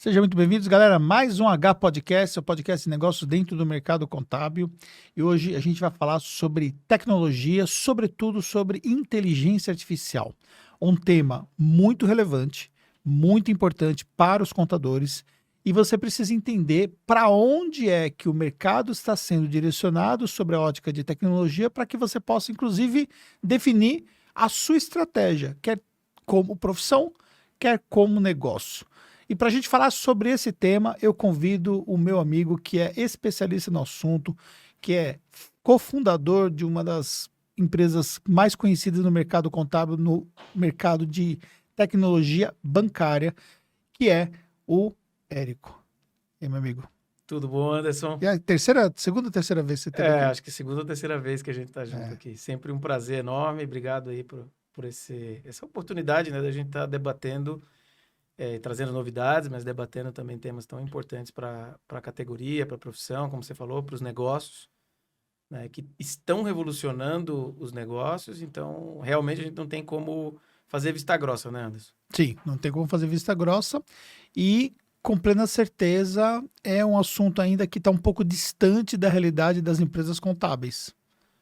Sejam muito bem-vindos, galera. Mais um H Podcast, o podcast de negócios dentro do mercado contábil. E hoje a gente vai falar sobre tecnologia, sobretudo sobre inteligência artificial. Um tema muito relevante, muito importante para os contadores. E você precisa entender para onde é que o mercado está sendo direcionado sobre a ótica de tecnologia para que você possa, inclusive, definir a sua estratégia, quer como profissão, quer como negócio. E para a gente falar sobre esse tema, eu convido o meu amigo que é especialista no assunto, que é cofundador de uma das empresas mais conhecidas no mercado contábil, no mercado de tecnologia bancária, que é o Érico. E aí, meu amigo? Tudo bom, Anderson? E a segunda ou terceira vez que você teve aqui? Acho que segunda ou terceira vez que a gente está junto aqui. Sempre um prazer enorme. Obrigado aí por essa oportunidade, né, da gente estar debatendo, trazendo novidades, mas debatendo também temas tão importantes para a categoria, para a profissão, como você falou, para os negócios, né, que estão revolucionando os negócios. Então, realmente a gente não tem como fazer vista grossa, né, Anderson? Sim, não tem como fazer vista grossa e, com plena certeza, é um assunto ainda que está um pouco distante da realidade das empresas contábeis.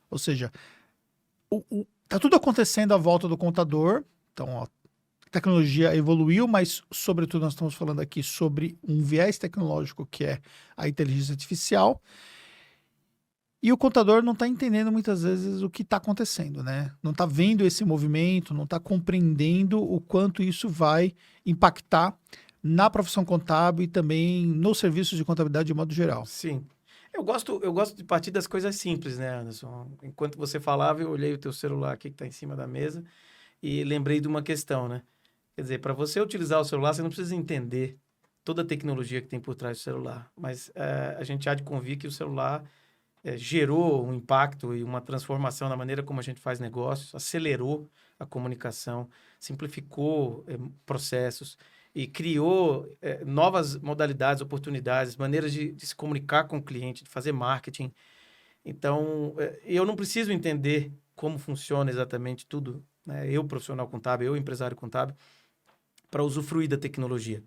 Ou seja, está tudo acontecendo à volta do contador, então a tecnologia evoluiu, mas, sobretudo, nós estamos falando aqui sobre um viés tecnológico que é a inteligência artificial. E o contador não está entendendo muitas vezes o que está acontecendo, né? Não está vendo esse movimento, não está compreendendo o quanto isso vai impactar na profissão contábil e também nos serviços de contabilidade de modo geral. Sim. Eu gosto de partir das coisas simples, né, Anderson? Enquanto você falava, eu olhei o teu celular aqui que está em cima da mesa e lembrei de uma questão, né? Quer dizer, para você utilizar o celular, você não precisa entender toda a tecnologia que tem por trás do celular, mas a gente há de convir que o celular gerou um impacto e uma transformação na maneira como a gente faz negócios, acelerou a comunicação, simplificou processos e criou novas modalidades, oportunidades, maneiras de se comunicar com o cliente, de fazer marketing. Então, eu não preciso entender como funciona exatamente tudo, né? Eu, profissional contábil, eu, empresário contábil, para usufruir da tecnologia.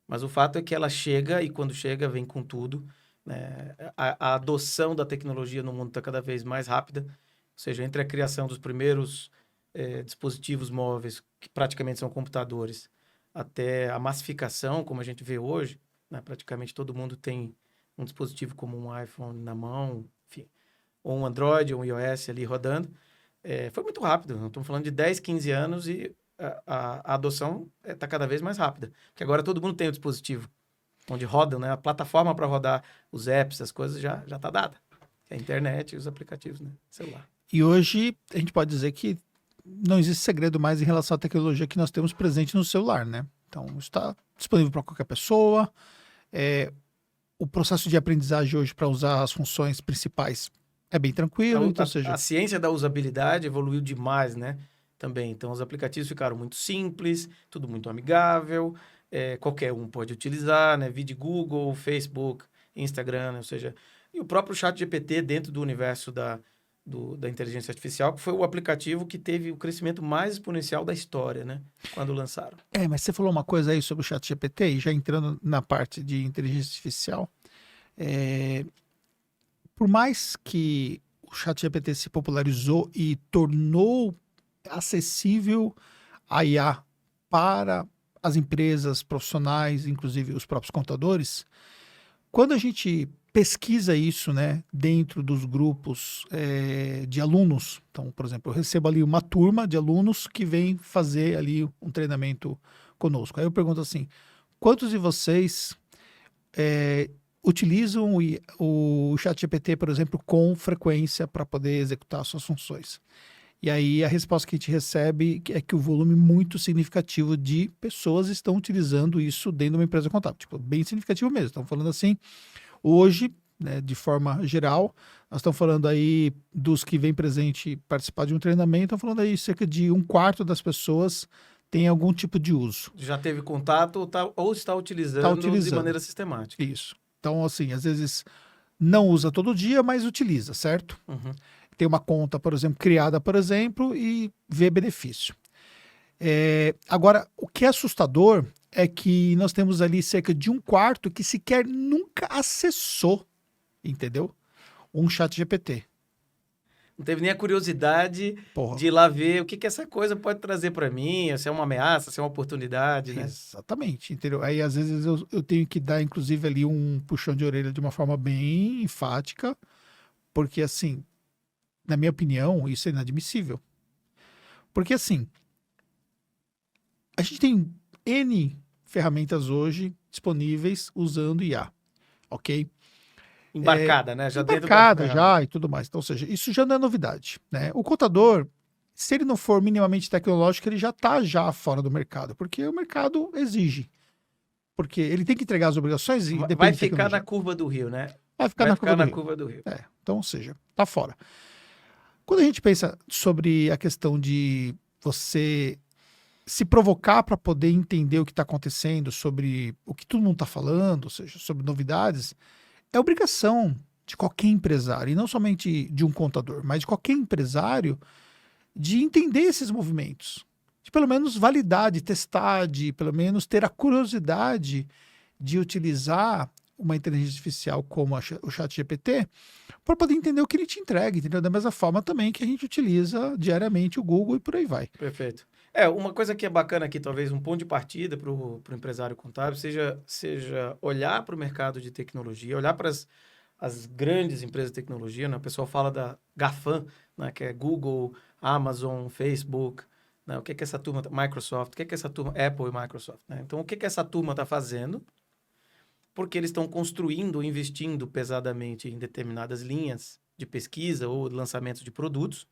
Mas o fato é que ela chega e quando chega, vem com tudo, né? A adoção da tecnologia no mundo está cada vez mais rápida, ou seja, entre a criação dos primeiros dispositivos móveis, que praticamente são computadores, até a massificação, como a gente vê hoje, né? Praticamente todo mundo tem um dispositivo como um iPhone na mão, enfim, ou um Android, ou um iOS ali rodando. Foi muito rápido, nós estamos falando de 10, 15 anos e a adoção está cada vez mais rápida, porque agora todo mundo tem o dispositivo onde rodam, né? A plataforma para rodar os apps, as coisas já está dada. É a internet e os aplicativos, né? Celular. E hoje a gente pode dizer que não existe segredo mais em relação à tecnologia que nós temos presente no celular, né? Então, está disponível para qualquer pessoa. O processo de aprendizagem hoje para usar as funções principais é bem tranquilo. Então, a ciência da usabilidade evoluiu demais, né? Também. Então, os aplicativos ficaram muito simples, tudo muito amigável, qualquer um pode utilizar, né? Vide Google, Facebook, Instagram, né? Ou seja, e o próprio ChatGPT dentro do universo da inteligência artificial, que foi o aplicativo que teve o crescimento mais exponencial da história, né? Quando lançaram. Mas você falou uma coisa aí sobre o ChatGPT, e já entrando na parte de inteligência artificial, por mais que o ChatGPT se popularizou e tornou acessível a IA para as empresas profissionais, inclusive os próprios contadores, quando a gente pesquisa isso, né, dentro dos grupos de alunos, então, por exemplo, eu recebo ali uma turma de alunos que vem fazer ali um treinamento conosco. Aí eu pergunto assim, quantos de vocês utilizam o ChatGPT, por exemplo, com frequência para poder executar suas funções? E aí a resposta que a gente recebe é que o volume muito significativo de pessoas estão utilizando isso dentro de uma empresa contábil. Tipo, bem significativo mesmo. Estamos falando assim, hoje, né, de forma geral, nós estamos falando aí dos que vêm presente participar de um treinamento, estamos falando aí cerca de 1/4 das pessoas tem algum tipo de uso. Já teve contato ou está utilizando de maneira sistemática. Isso. Então, assim, às vezes não usa todo dia, mas utiliza, certo? Uhum. Tem uma conta, por exemplo, criada, por exemplo, e vê benefício. Agora, o que é assustador é que nós temos ali cerca de 1/4 que sequer nunca acessou, entendeu? Um chat GPT. Não teve nem a curiosidade Porra. de ir lá ver o que essa coisa pode trazer para mim, se é uma ameaça, se é uma oportunidade, né? Exatamente, entendeu? Aí às vezes eu tenho que dar, inclusive, ali um puxão de orelha de uma forma bem enfática, porque assim, na minha opinião, isso é inadmissível. Porque assim, a gente tem N ferramentas hoje disponíveis usando IA, ok? Embarcada, né? Já dentro da Embarcada ferramenta. já e tudo mais. Então, ou seja, isso já não é novidade, né? O contador, se ele não for minimamente tecnológico, ele já está já fora do mercado, porque o mercado exige. Porque ele tem que entregar as obrigações e Vai depende de ficar na tecnologia. curva do rio, né? Vai ficar Vai na curva ficar do na rio. curva do rio. Então, ou seja, tá fora. Quando a gente pensa sobre a questão de você se provocar para poder entender o que está acontecendo, sobre o que todo mundo está falando, ou seja, sobre novidades, é obrigação de qualquer empresário, e não somente de um contador, mas de qualquer empresário, de entender esses movimentos, de pelo menos validar, de testar, de pelo menos ter a curiosidade de utilizar uma inteligência artificial como o ChatGPT para poder entender o que ele te entrega, entendeu? Da mesma forma também que a gente utiliza diariamente o Google e por aí vai. Perfeito. Uma coisa que é bacana aqui, talvez um ponto de partida para o empresário contábil, seja olhar para o mercado de tecnologia, olhar para as grandes empresas de tecnologia, né? O pessoal fala da GAFAM, né? Que é Google, Amazon, Facebook, né? O que essa turma, Microsoft, o que essa turma, Apple e Microsoft, né? Então, o que essa turma está fazendo? Porque eles estão construindo, investindo pesadamente em determinadas linhas de pesquisa ou lançamento de produtos,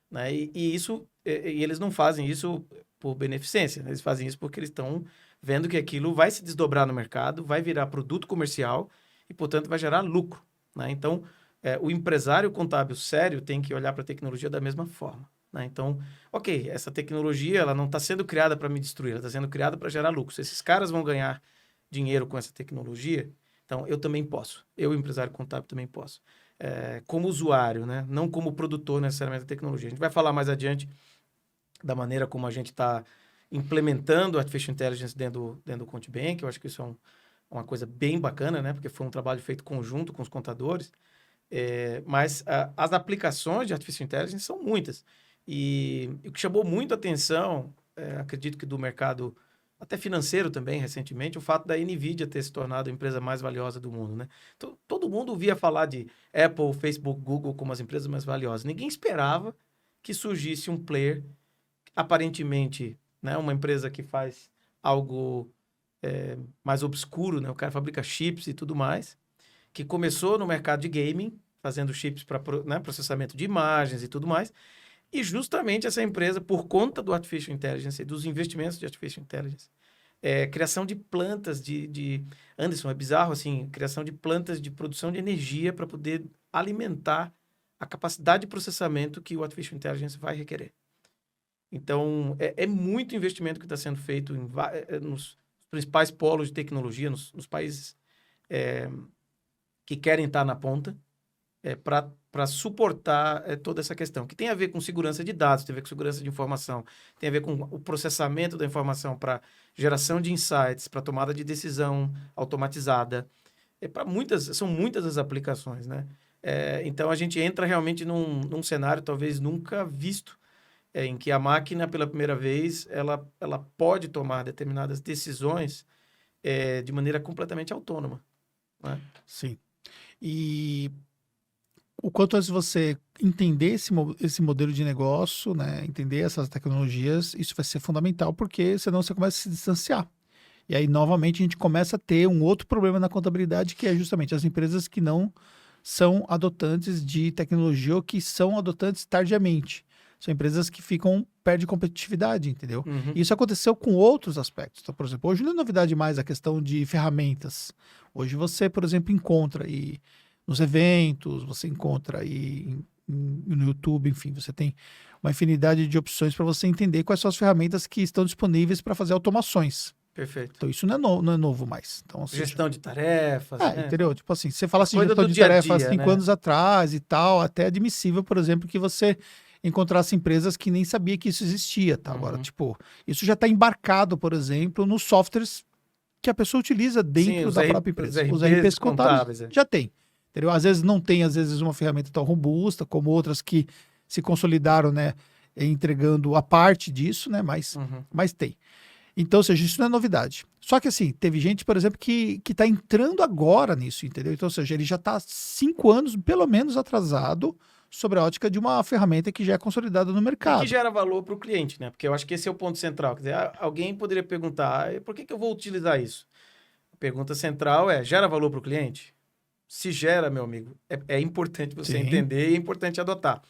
né? E eles não fazem isso por beneficência, né? Eles fazem isso porque eles estão vendo que aquilo vai se desdobrar no mercado, vai virar produto comercial e, portanto, vai gerar lucro, né? Então, o empresário contábil sério tem que olhar para a tecnologia da mesma forma, né? Então, ok, essa tecnologia ela não está sendo criada para me destruir, ela está sendo criada para gerar lucro. Se esses caras vão ganhar dinheiro com essa tecnologia, então eu também posso. Eu, empresário contábil, também posso. Como usuário, né? Não como produtor necessariamente da tecnologia. A gente vai falar mais adiante da maneira como a gente está implementando Artificial Intelligence dentro do ContiBank. Eu acho que isso é uma coisa bem bacana, né? Porque foi um trabalho feito conjunto com os contadores. Mas as aplicações de Artificial Intelligence são muitas. E o que chamou muito a atenção, acredito que do mercado até financeiro também, recentemente, o fato da NVIDIA ter se tornado a empresa mais valiosa do mundo, né? Todo mundo ouvia falar de Apple, Facebook, Google como as empresas mais valiosas. Ninguém esperava que surgisse um player, aparentemente, né, uma empresa que faz algo mais obscuro, né? O cara fabrica chips e tudo mais, que começou no mercado de gaming, fazendo chips para processamento de imagens e tudo mais. E justamente essa empresa, por conta do Artificial Intelligence e dos investimentos de Artificial Intelligence, criação de plantas Anderson, é bizarro assim, criação de plantas de produção de energia para poder alimentar a capacidade de processamento que o Artificial Intelligence vai requerer. Então, é muito investimento que está sendo feito nos principais polos de tecnologia, nos países que querem estar na ponta, para suportar toda essa questão, que tem a ver com segurança de dados, tem a ver com segurança de informação, tem a ver com o processamento da informação para geração de insights, para tomada de decisão automatizada. São muitas as aplicações, né? Então, a gente entra realmente num cenário talvez nunca visto, em que a máquina, pela primeira vez, ela pode tomar determinadas decisões de maneira completamente autônoma, né? Sim. E o quanto antes você entender esse modelo de negócio, né, entender essas tecnologias, isso vai ser fundamental, porque senão você começa a se distanciar. E aí, novamente, a gente começa a ter um outro problema na contabilidade, que é justamente as empresas que não são adotantes de tecnologia ou que são adotantes tardiamente. São empresas que perdem competitividade, entendeu? Uhum. Isso aconteceu com outros aspectos. Então, por exemplo, hoje não é novidade mais a questão de ferramentas. Hoje você, por exemplo, encontra aí nos eventos, você encontra aí no YouTube, enfim, você tem uma infinidade de opções para você entender quais são as ferramentas que estão disponíveis para fazer automações. Perfeito. Então, isso não é novo mais. Então, Gestão de tarefas, né? Entendeu? Tipo assim, você fala assim, Coisa gestão do de dia a tarefa há dia, 5 né? anos atrás e tal, até admissível, por exemplo, que você encontrasse empresas que nem sabia que isso existia, tá? Agora, tipo, isso já está embarcado, por exemplo, nos softwares que a pessoa utiliza Sim, dentro da própria os empresa. Os RPs RPs contábeis contábeis. já tem. Entendeu? Às vezes não tem, às vezes, uma ferramenta tão robusta como outras que se consolidaram, né? Entregando a parte disso, né? Mas tem. Então, ou seja, isso não é novidade. Só que assim, teve gente, por exemplo, que está entrando agora nisso, entendeu? Então, ou seja, ele já está 5 anos, pelo menos, atrasado sobre a ótica de uma ferramenta que já é consolidada no E que mercado. gera valor para o cliente, né? Porque eu acho que esse é o ponto central. Quer dizer, alguém poderia perguntar, por que eu vou utilizar isso? A pergunta central é, gera valor para o cliente? Se gera, meu amigo, é importante você Sim. entender e é importante adotar.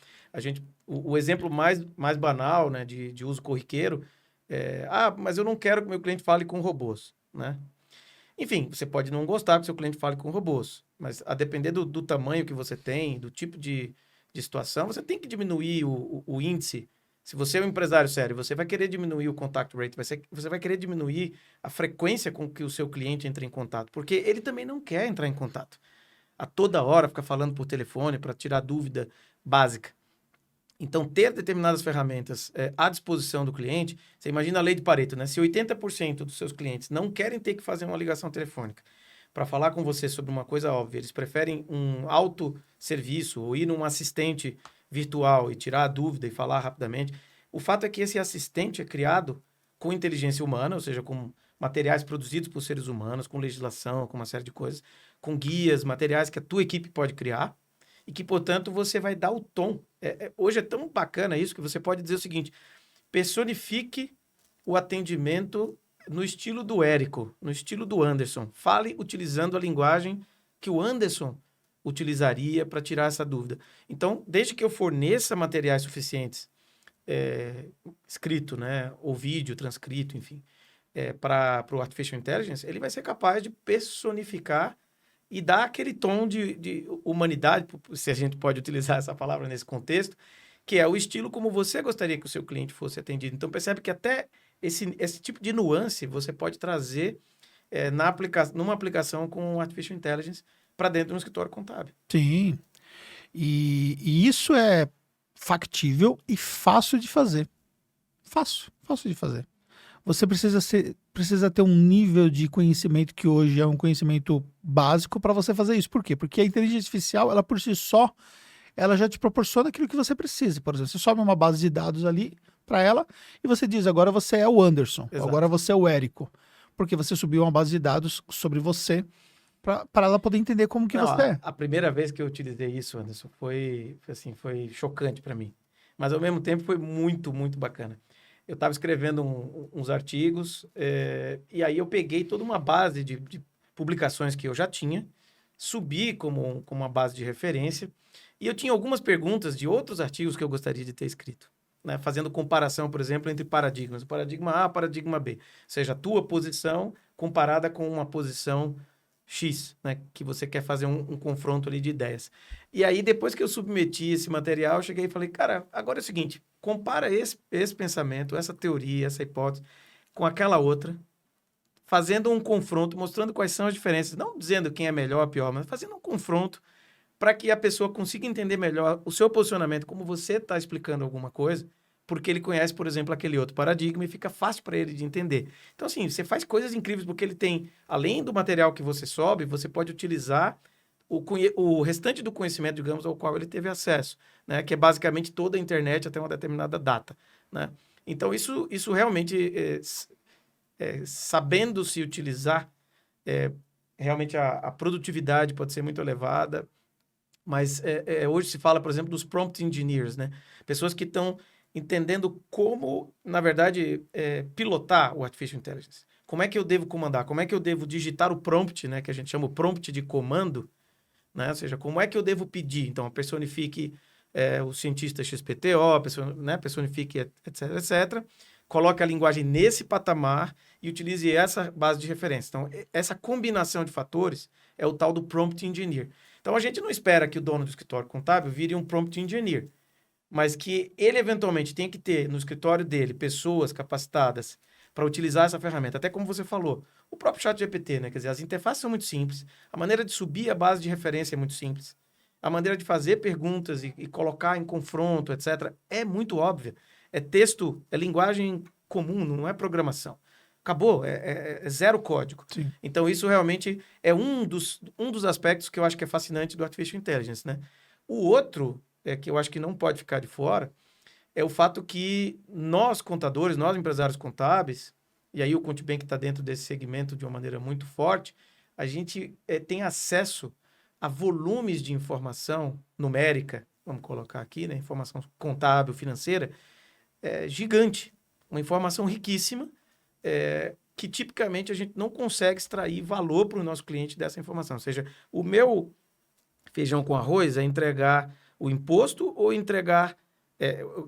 O exemplo mais banal, né, de uso corriqueiro é, mas eu não quero que meu cliente fale com robôs, né? Enfim, você pode não gostar que seu cliente fale com robôs, mas a depender do tamanho que você tem, do tipo de situação, você tem que diminuir o índice. Se você é um empresário sério, você vai querer diminuir o contact rate, você vai querer diminuir a frequência com que o seu cliente entra em contato, porque ele também não quer entrar em contato. A toda hora ficar falando por telefone para tirar dúvida básica. Então, ter determinadas ferramentas à disposição do cliente, você imagina a lei de Pareto, né? Se 80% dos seus clientes não querem ter que fazer uma ligação telefônica para falar com você sobre uma coisa óbvia, eles preferem um autosserviço ou ir num assistente virtual e tirar a dúvida e falar rapidamente. O fato é que esse assistente é criado com inteligência humana, ou seja, com materiais produzidos por seres humanos, com legislação, com uma série de coisas, com guias, materiais que a tua equipe pode criar e que, portanto, você vai dar o tom. Hoje é tão bacana isso que você pode dizer o seguinte: personifique o atendimento no estilo do Érico, no estilo do Anderson. Fale utilizando a linguagem que o Anderson utilizaria para tirar essa dúvida. Então, desde que eu forneça materiais suficientes, escrito, né, ou vídeo, transcrito, enfim, para o Artificial Intelligence, ele vai ser capaz de personificar e dar aquele tom de humanidade, se a gente pode utilizar essa palavra nesse contexto, que é o estilo como você gostaria que o seu cliente fosse atendido. Então, percebe que até esse tipo de nuance você pode trazer numa aplicação com Artificial Intelligence para dentro de um escritório contábil. Sim. E isso é factível e fácil de fazer. Fácil de fazer. Você precisa ter um nível de conhecimento que hoje é um conhecimento básico para você fazer isso. Por quê? Porque a inteligência artificial, ela por si só, ela já te proporciona aquilo que você precisa. Por exemplo, você sobe uma base de dados ali para ela e você diz, agora você é o Anderson, Exato. agora você é o Érico. Porque você subiu uma base de dados sobre você para ela poder entender como que você é. A primeira vez que eu utilizei isso, Anderson, foi chocante para mim. Mas, ao mesmo tempo, foi muito, muito bacana. Eu estava escrevendo uns artigos e aí eu peguei toda uma base de publicações que eu já tinha, subi como uma base de referência e eu tinha algumas perguntas de outros artigos que eu gostaria de ter escrito, né? Fazendo comparação, por exemplo, entre paradigmas. O paradigma A, paradigma B. Ou seja, a tua posição comparada com uma posição X, né? Que você quer fazer um confronto ali de ideias. E aí, depois que eu submeti esse material, eu cheguei e falei, cara, agora é o seguinte, compara esse pensamento, essa teoria, essa hipótese, com aquela outra, fazendo um confronto, mostrando quais são as diferenças, não dizendo quem é melhor ou pior, mas fazendo um confronto para que a pessoa consiga entender melhor o seu posicionamento, como você está explicando alguma coisa, porque ele conhece, por exemplo, aquele outro paradigma e fica fácil para ele de entender. Então, assim, você faz incríveis porque ele tem, além do material que você sobe, você pode utilizar o restante do conhecimento, digamos, ao qual ele teve acesso, né? Que é basicamente toda a internet até uma determinada data, né? Então, isso realmente, sabendo se utilizar, realmente a produtividade pode ser muito elevada, mas hoje se fala, por exemplo, dos prompt engineers, né? Pessoas que estão entendendo como, na verdade, pilotar o Artificial Intelligence. Como é que eu devo comandar? Como é que eu devo digitar o prompt, né? Que a gente chama o prompt de comando, né? Ou seja, como é que eu devo pedir? Então, personifique o cientista XPTO, personifique, etc, etc. Coloque a linguagem nesse patamar e utilize essa base de referência. Então, essa combinação de fatores é o tal do prompt engineer. Então, a gente não espera que o dono do escritório contábil vire um prompt engineer, mas que ele eventualmente tenha que ter no escritório dele pessoas capacitadas para utilizar essa ferramenta. Até como você falou, o próprio ChatGPT, né? Quer dizer, as interfaces são muito simples, a maneira de subir a base de referência é muito simples. a maneira de fazer perguntas e colocar em confronto, etc., é muito óbvia. É texto, é linguagem comum, não é programação. Acabou, é zero código. Sim. Então, isso realmente é um dos aspectos que eu acho que é fascinante do Artificial Intelligence, né? O outro, que eu acho que não pode ficar de fora, é o fato que nós, contadores, nós, empresários contábeis, e aí o Contibank está dentro desse segmento de uma maneira muito forte, a gente tem acesso a volumes de informação numérica, vamos colocar aqui, né? Informação contábil, financeira, gigante. Uma informação riquíssima, que tipicamente a gente não consegue extrair valor para o nosso cliente dessa informação. Ou seja, o meu feijão com arroz é entregar o imposto ou entregar,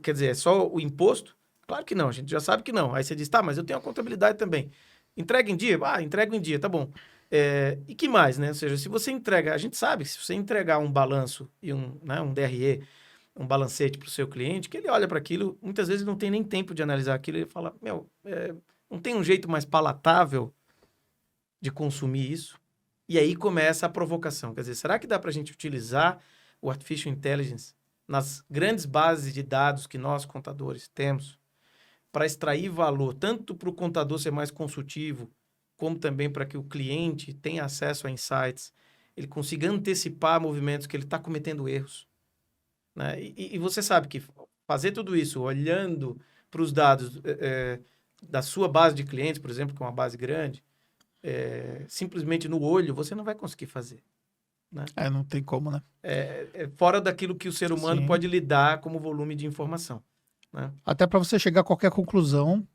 quer dizer, é só o imposto? Claro que não, a gente já sabe que não. Aí você diz, tá, mas eu tenho a contabilidade também. Entrega em dia? Ah, entrega em dia, tá bom. E que mais, né? Ou seja, se você entrega, a gente sabe que se você entregar um balanço e um DRE, um balancete para o seu cliente, que ele olha para aquilo, muitas vezes não tem nem tempo de analisar aquilo, ele fala, não tem um jeito mais palatável de consumir isso? E aí começa a provocação. Quer dizer, será que dá para a gente utilizar o Artificial Intelligence nas grandes bases de dados que nós, contadores, temos, para extrair valor, tanto para o contador ser mais consultivo, como também para que o cliente tenha acesso a insights, ele consiga antecipar movimentos que ele está cometendo erros, né? E você sabe que fazer tudo isso olhando para os dados da sua base de clientes, por exemplo, que é uma base grande, simplesmente no olho, você não vai conseguir fazer, né? Não tem como, né? Fora daquilo que o ser humano Sim. pode lidar como volume de informação, né? Até para você chegar a qualquer conclusão,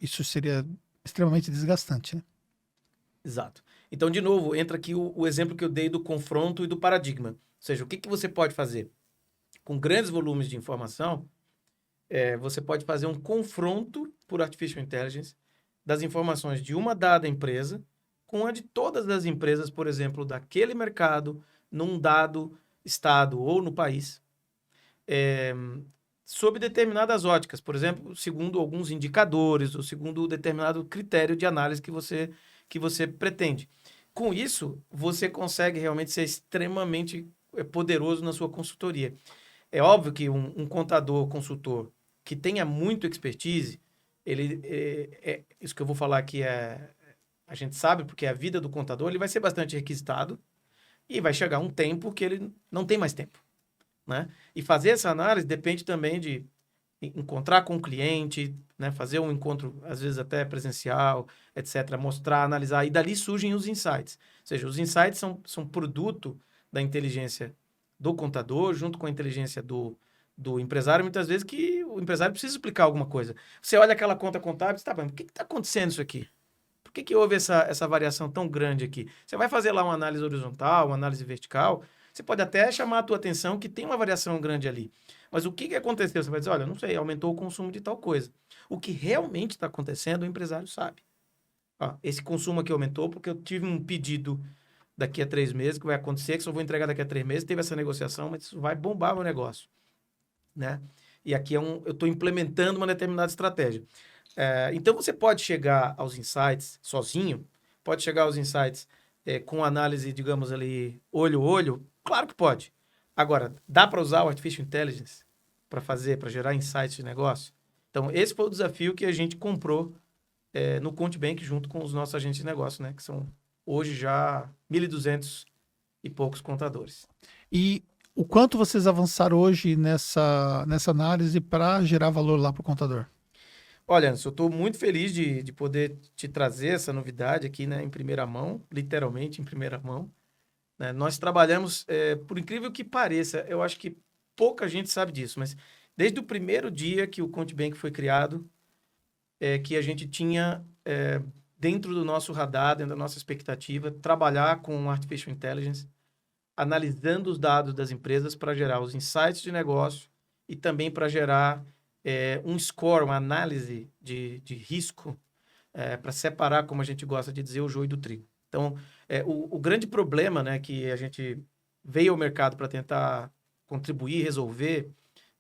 isso seria extremamente desgastante, né? Exato. Então, de novo, entra aqui o exemplo que eu dei do confronto e do paradigma. Ou seja, o que você pode fazer? Com grandes volumes de informação, você pode fazer um confronto por Artificial Intelligence das informações de uma dada empresa com a de todas as empresas, por exemplo, daquele mercado, num dado estado ou no país, sob determinadas óticas, por exemplo, segundo alguns indicadores ou segundo determinado critério de análise que você pretende. Com isso, você consegue realmente ser extremamente poderoso na sua consultoria. É óbvio que um contador, consultor, que tenha muito expertise, isso que eu vou falar aqui a gente sabe, porque a vida do contador, ele vai ser bastante requisitado e vai chegar um tempo que ele não tem mais tempo, né? E fazer essa análise depende também de encontrar com o cliente, né? Fazer um encontro, às vezes até presencial, etc., mostrar, analisar, e dali surgem os insights. Ou seja, os insights são produto da inteligência do contador, junto com a inteligência do empresário, muitas vezes que o empresário precisa explicar alguma coisa. Você olha aquela conta contábil e diz, tá, mas por que está acontecendo isso aqui? Por que houve essa variação tão grande aqui? Você vai fazer lá uma análise horizontal, uma análise vertical, você pode até chamar a tua atenção que tem uma variação grande ali. Mas o que aconteceu? Você vai dizer, olha, não sei, aumentou o consumo de tal coisa. O que realmente está acontecendo, o empresário sabe. Esse consumo aqui aumentou porque eu tive um pedido daqui a 3 meses, que vai acontecer, que só vou entregar daqui a 3 meses, teve essa negociação, mas isso vai bombar o meu negócio, né? E aqui eu estou implementando uma determinada estratégia. Então, você pode chegar aos insights sozinho, pode chegar aos insights com análise, digamos ali, olho a olho, claro que pode. Agora, dá para usar o Artificial Intelligence para gerar insights de negócio? Então, esse foi o desafio que a gente comprou no Contibank junto com os nossos agentes de negócio, né? Que são hoje já 1.200 e poucos contadores. E o quanto vocês avançaram hoje nessa análise para gerar valor lá para o contador? Olha, Anderson, eu estou muito feliz de poder te trazer essa novidade aqui, né, em primeira mão, literalmente em primeira mão, né? Nós trabalhamos, por incrível que pareça, eu acho que pouca gente sabe disso, mas desde o primeiro dia que o Contibank foi criado, que a gente tinha dentro do nosso radar, dentro da nossa expectativa, trabalhar com Artificial Intelligence, analisando os dados das empresas para gerar os insights de negócio e também para gerar um score, uma análise de risco para separar, como a gente gosta de dizer, o joio do trigo. Então, o grande problema, né, que a gente veio ao mercado para tentar contribuir, resolver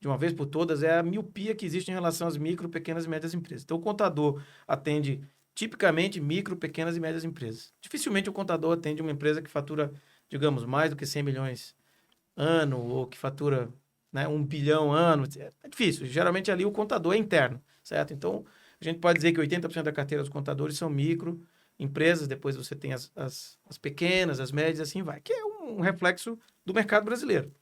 de uma vez por todas, é a miopia que existe em relação às micro, pequenas e médias empresas. Então, o contador atende tipicamente micro, pequenas e médias empresas. Dificilmente o contador atende uma empresa que fatura, digamos, mais do que 100 milhões ano ou que fatura, né, 1 bilhão ano. É difícil. Geralmente ali o contador é interno, certo? Então, a gente pode dizer que 80% da carteira dos contadores são micro empresas, depois você tem as pequenas, as médias, assim vai, que é um reflexo do mercado brasileiro.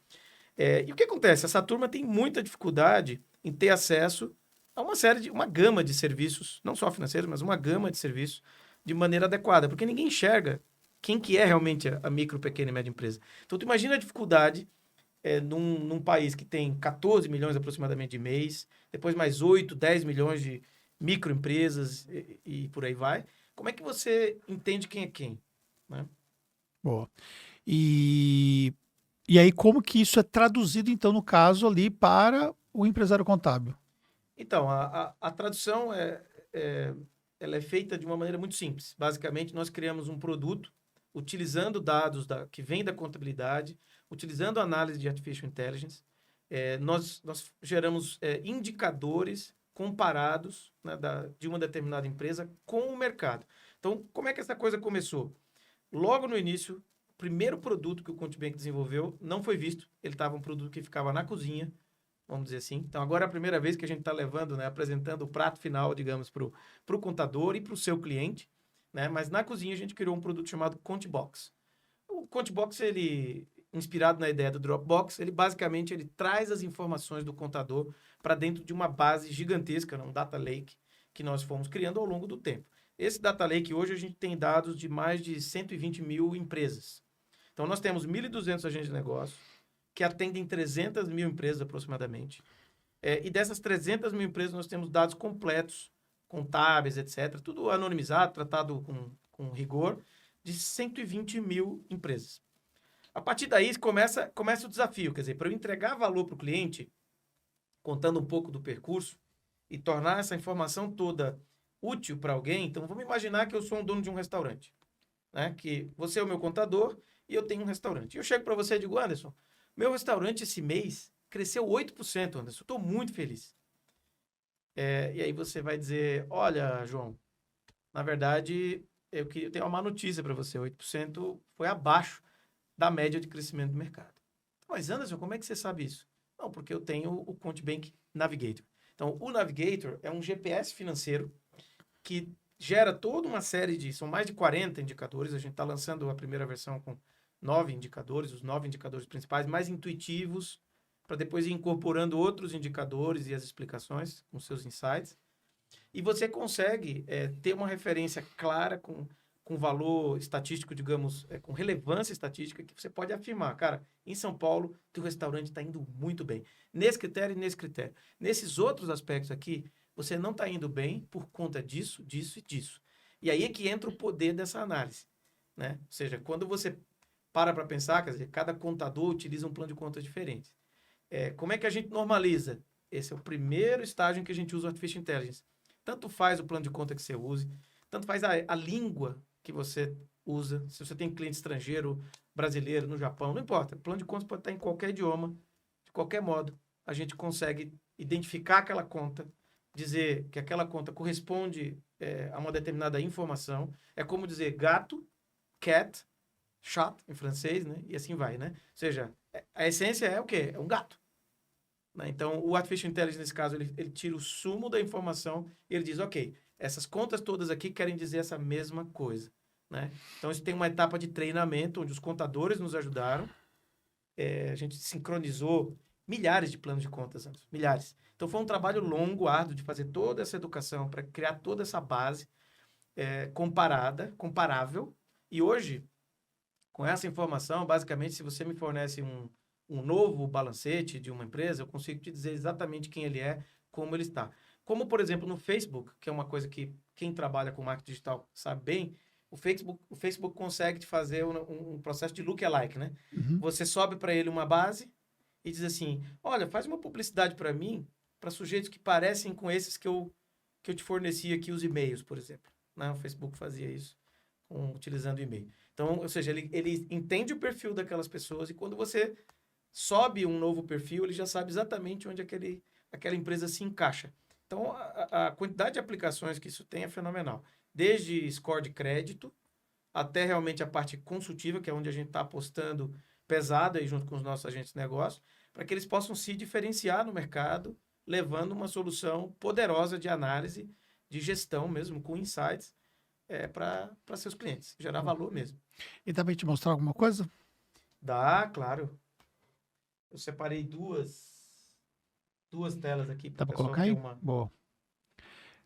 E o que acontece? Essa turma tem muita dificuldade em ter acesso a uma gama de serviços, não só financeiros, mas uma gama de serviços de maneira adequada, porque ninguém enxerga quem que é realmente a micro, pequena e média empresa. Então, tu imagina a dificuldade num país que tem 14 milhões aproximadamente de MEIs, depois mais 8, 10 milhões de microempresas e por aí vai. Como é que você entende quem é quem? Né? Boa. E aí, como que isso é traduzido, então, no caso ali, para o empresário contábil? Então, a tradução ela é feita de uma maneira muito simples. Basicamente, nós criamos um produto utilizando dados que vêm da contabilidade, utilizando análise de Artificial Intelligence. Nós geramos indicadores comparados, né, de uma determinada empresa com o mercado. Então, como é que essa coisa começou? Logo no início, o primeiro produto que o Contibank desenvolveu não foi visto. Ele estava um produto que ficava na cozinha, vamos dizer assim. Então, agora é a primeira vez que a gente está levando, né, apresentando o prato final, digamos, para o contador e para o seu cliente. Né? Mas na cozinha a gente criou um produto chamado Contibox. O Contibox, ele, inspirado na ideia do Dropbox, ele basicamente traz as informações do contador para dentro de uma base gigantesca, um data lake, que nós fomos criando ao longo do tempo. Esse data lake, hoje, a gente tem dados de mais de 120 mil empresas. Então, nós temos 1.200 agentes de negócio, que atendem 300 mil empresas aproximadamente. E dessas 300 mil empresas, nós temos dados completos, contábeis, etc. Tudo anonimizado, tratado com rigor, de 120 mil empresas. A partir daí, começa o desafio. Quer dizer, para eu entregar valor para o cliente, contando um pouco do percurso, e tornar essa informação toda útil para alguém, então vamos imaginar que eu sou um dono de um restaurante, né? Que você é o meu contador e eu tenho um restaurante. E eu chego para você e digo, Anderson, meu restaurante esse mês cresceu 8%, Anderson. Estou muito feliz. E aí você vai dizer, olha, João, na verdade, eu tenho uma má notícia para você. 8% foi abaixo da média de crescimento do mercado. Mas, Anderson, como é que você sabe isso? Não, porque eu tenho o Contibank Navigator. Então, o Navigator é um GPS financeiro que gera toda uma série são mais de 40 indicadores. A gente está lançando a primeira versão com 9 indicadores, os 9 indicadores principais, mais intuitivos, para depois ir incorporando outros indicadores e as explicações com seus insights. E você consegue ter uma referência clara com valor estatístico, digamos, com relevância estatística, que você pode afirmar, cara, em São Paulo, teu restaurante está indo muito bem. Nesse critério e nesse critério. Nesses outros aspectos aqui, você não está indo bem por conta disso, disso e disso. E aí é que entra o poder dessa análise. Né? Ou seja, quando você para pensar, quer dizer, cada contador utiliza um plano de contas diferente. Como é que a gente normaliza? Esse é o primeiro estágio em que a gente usa o Artificial Intelligence. Tanto faz o plano de conta que você use, tanto faz a língua que você usa. Se você tem cliente estrangeiro, brasileiro, no Japão, não importa. O plano de contas pode estar em qualquer idioma, de qualquer modo. A gente consegue identificar aquela conta, dizer que aquela conta corresponde a uma determinada informação. É como dizer gato, cat, chat, em francês, né? E assim vai, né? Ou seja, a essência é o quê? É um gato. Né? Então, o Artificial Intelligence, nesse caso, ele tira o sumo da informação e ele diz, ok, essas contas todas aqui querem dizer essa mesma coisa. Né? Então, isso tem uma etapa de treinamento, onde os contadores nos ajudaram. A gente sincronizou milhares de planos de contas, milhares. Então, foi um trabalho longo, árduo, de fazer toda essa educação para criar toda essa base comparável. E hoje, com essa informação, basicamente, se você me fornece um novo balancete de uma empresa, eu consigo te dizer exatamente quem ele é, como ele está. Como, por exemplo, no Facebook, que é uma coisa que quem trabalha com marketing digital sabe bem, o Facebook consegue te fazer um processo de lookalike, né? Uhum. Você sobe para ele uma base e diz assim, olha, faz uma publicidade para mim, para sujeitos que parecem com esses que eu te forneci aqui, os e-mails, por exemplo. Né? O Facebook fazia isso utilizando o e-mail. Então, ou seja, ele entende o perfil daquelas pessoas e quando você sobe um novo perfil, ele já sabe exatamente onde aquela empresa se encaixa. Então, a quantidade de aplicações que isso tem é fenomenal. Desde score de crédito até realmente a parte consultiva, que é onde a gente está apostando pesado aí junto com os nossos agentes de negócio, para que eles possam se diferenciar no mercado, levando uma solução poderosa de análise, de gestão mesmo, com insights, para seus clientes, gerar valor mesmo. E dá para te mostrar alguma coisa? Dá, claro. Eu separei duas telas aqui para Dá o para pessoal colocar ter aí? uma... Boa.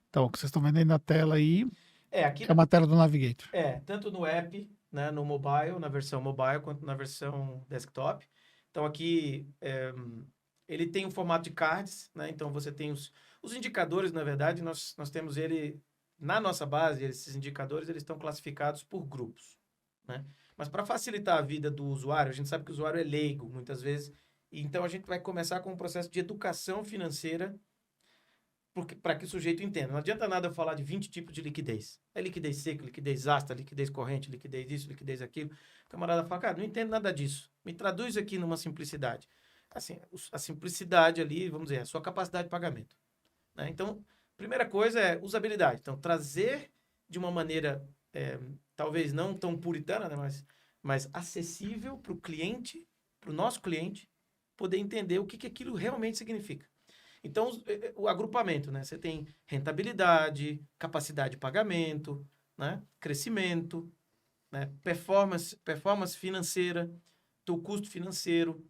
Então, o que vocês estão vendo aí na tela aí, Aqui que é uma tela do Navigator. tanto no app, né, no mobile, na versão mobile, quanto na versão desktop. Então, aqui ele tem um formato de cards, né? Então, você tem os indicadores, na verdade, nós temos ele na nossa base, esses indicadores, eles estão classificados por grupos, né? Mas para facilitar a vida do usuário, a gente sabe que o usuário é leigo, muitas vezes, então a gente vai começar com um processo de educação financeira para que o sujeito entenda. Não adianta nada eu falar de 20 tipos de liquidez. É liquidez seca, liquidez ácida, liquidez corrente, liquidez isso, liquidez aquilo. O camarada fala, cara, não entendo nada disso. Me traduz aqui numa simplicidade. Assim, a simplicidade ali, vamos dizer, a sua capacidade de pagamento, né? Então, primeira coisa é usabilidade. Então, trazer de uma maneira, talvez não tão puritana, né, mas acessível para o cliente, para o nosso cliente, poder entender o que aquilo realmente significa. Então, o agrupamento, né? Você tem rentabilidade, capacidade de pagamento, né? Crescimento, né? Performance financeira, teu custo financeiro,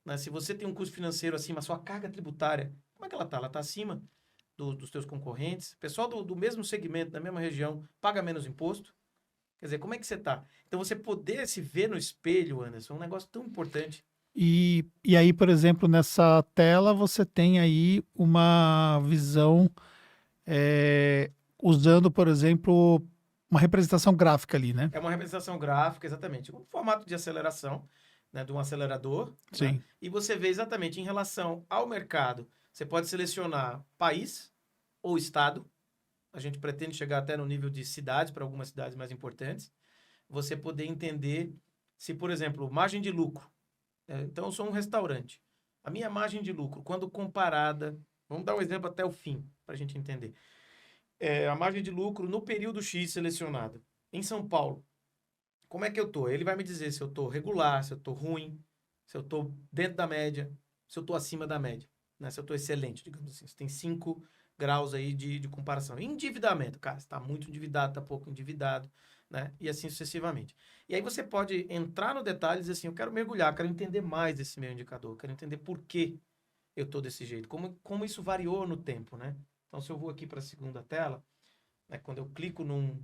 né? Se você tem um custo financeiro acima, a sua carga tributária, como é que ela está? Ela está acima dos teus concorrentes. Pessoal do mesmo segmento, da mesma região, paga menos imposto. Quer dizer, como é que você está? Então, você poder se ver no espelho, Anderson, é um negócio tão importante. E aí, por exemplo, nessa tela você tem aí uma visão usando, por exemplo, uma representação gráfica ali, né? É uma representação gráfica, exatamente. Um formato de aceleração, né, de um acelerador. Sim. Né? E você vê exatamente em relação ao mercado. Você pode selecionar país ou estado. A gente pretende chegar até no nível de cidade, para algumas cidades mais importantes. Você poder entender se, por exemplo, margem de lucro. Então, eu sou um restaurante. A minha margem de lucro, quando comparada... Vamos dar um exemplo até o fim, para a gente entender. A margem de lucro no período X selecionado. Em São Paulo, como é que eu tô? Ele vai me dizer se eu tô regular, se eu tô ruim, se eu tô dentro da média, se eu tô acima da média, né? Se eu tô excelente, digamos assim. Você tem 5 graus aí de comparação. Endividamento, cara, você tá muito endividado, tá pouco endividado, né? E assim sucessivamente. E aí você pode entrar no detalhe e dizer assim, eu quero mergulhar, quero entender mais esse meu indicador, quero entender por que eu tô desse jeito, como isso variou no tempo, né? Então, se eu vou aqui para a segunda tela, né, quando eu clico num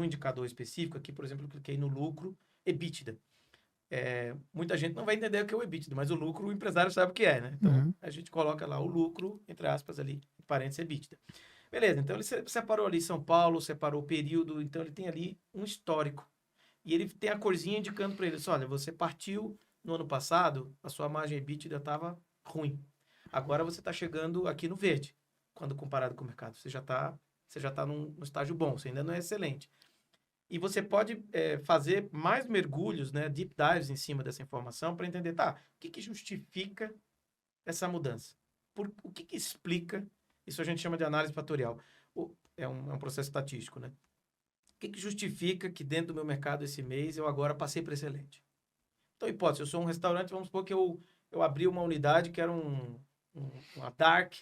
indicador específico, aqui, por exemplo, eu cliquei no lucro EBITDA. Muita gente não vai entender o que é o EBITDA, mas o lucro o empresário sabe o que é, né? Então, a gente coloca lá o lucro, entre aspas, ali, em parênteses, EBITDA. Beleza, então ele separou ali São Paulo, separou o período, então ele tem ali um histórico. E ele tem a corzinha indicando para ele, olha, você partiu no ano passado, a sua margem EBITDA estava ruim. Agora você está chegando aqui no verde, quando comparado com o mercado. Você já está num estágio bom, você ainda não é excelente. E você pode fazer mais mergulhos, né, deep dives em cima dessa informação para entender, tá, o que justifica essa mudança? O que explica? Isso a gente chama de análise fatorial. É um processo estatístico, né? O que justifica que dentro do meu mercado esse mês eu agora passei para excelente? Então, hipótese, eu sou um restaurante, vamos supor que eu abri uma unidade que era uma dark,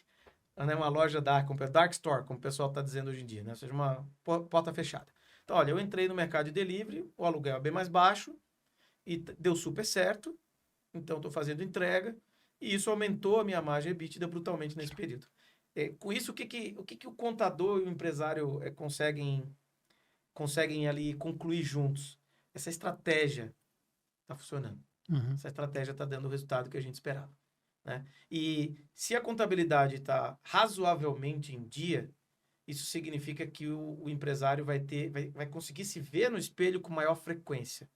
né, uma loja dark, um dark store, como o pessoal está dizendo hoje em dia, né? Ou seja, uma porta fechada. Então, olha, eu entrei no mercado de delivery, o aluguel é bem mais baixo e deu super certo, então estou fazendo entrega e isso aumentou a minha margem EBITDA brutalmente nesse período. Com isso, o que o contador e o empresário conseguem ali concluir juntos? Essa estratégia está funcionando. Essa estratégia está dando o resultado que a gente esperava, né? E se a contabilidade está razoavelmente em dia, isso significa que o empresário vai conseguir se ver no espelho com maior frequência,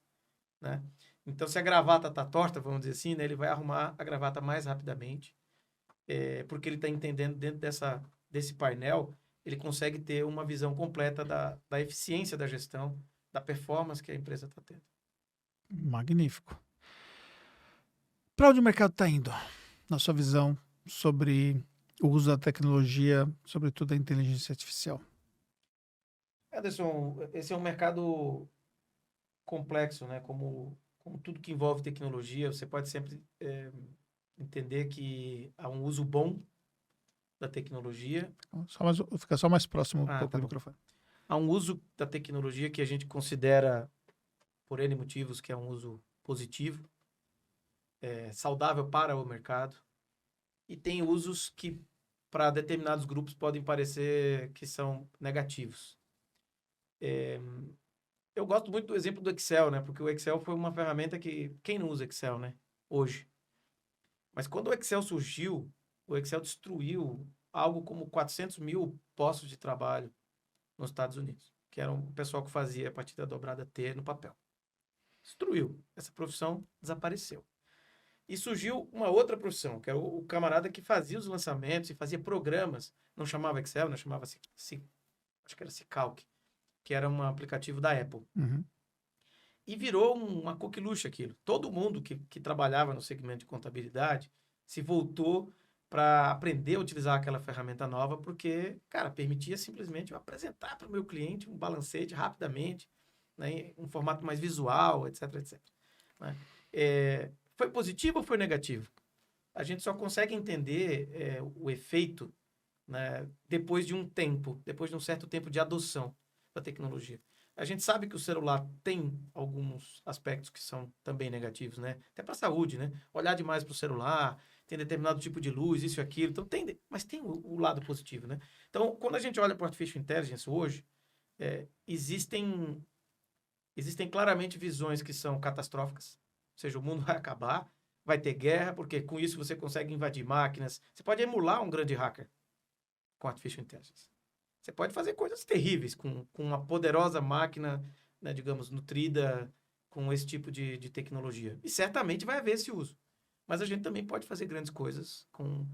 né? Então, se a gravata está torta, vamos dizer assim, né, ele vai arrumar a gravata mais rapidamente, porque ele está entendendo dentro desse painel, ele consegue ter uma visão completa da eficiência da gestão, da performance que a empresa está tendo. Magnífico. Para onde o mercado está indo, na sua visão, sobre o uso da tecnologia, sobretudo a inteligência artificial? Anderson, esse é um mercado complexo, né? Como como tudo que envolve tecnologia, você pode sempre entender que há um uso bom da tecnologia. Fica só mais próximo um pouco Tá do bom. microfone. Há um uso da tecnologia que a gente considera, por N motivos, que é um uso positivo, saudável para o mercado. E tem usos que, para determinados grupos, podem parecer que são negativos. Eu gosto muito do exemplo do Excel, né? Porque o Excel foi uma ferramenta que... Quem não usa Excel, né? Hoje. Mas quando o Excel surgiu, o Excel destruiu algo como 400 mil postos de trabalho nos Estados Unidos, que era o pessoal que fazia a partida dobrada T no papel. Destruiu. Essa profissão desapareceu. E surgiu uma outra profissão, que era o camarada que fazia os lançamentos e fazia programas. Não chamava Excel, não chamava-se... Acho que era Calc, que era um aplicativo da Apple. Uhum. E virou uma coqueluche aquilo. Todo mundo que trabalhava no segmento de contabilidade se voltou para aprender a utilizar aquela ferramenta nova, porque, cara, permitia simplesmente eu apresentar para o meu cliente um balancete rapidamente, né, em um formato mais visual, etc, etc. Né? Foi positivo ou foi negativo? A gente só consegue entender o efeito, né, depois de um tempo, depois de um certo tempo de adoção da tecnologia. A gente sabe que o celular tem alguns aspectos que são também negativos, né? Até para a saúde, né? Olhar demais para o celular, tem determinado tipo de luz, isso e aquilo. Então, mas tem o lado positivo, né? Então, quando a gente olha para o Artificial Intelligence hoje, existem claramente visões que são catastróficas. Ou seja, o mundo vai acabar, vai ter guerra, porque com isso você consegue invadir máquinas. Você pode emular um grande hacker com Artificial Intelligence. Você pode fazer coisas terríveis com uma poderosa máquina, né, digamos, nutrida com esse tipo de tecnologia. E certamente vai haver esse uso. Mas a gente também pode fazer grandes coisas com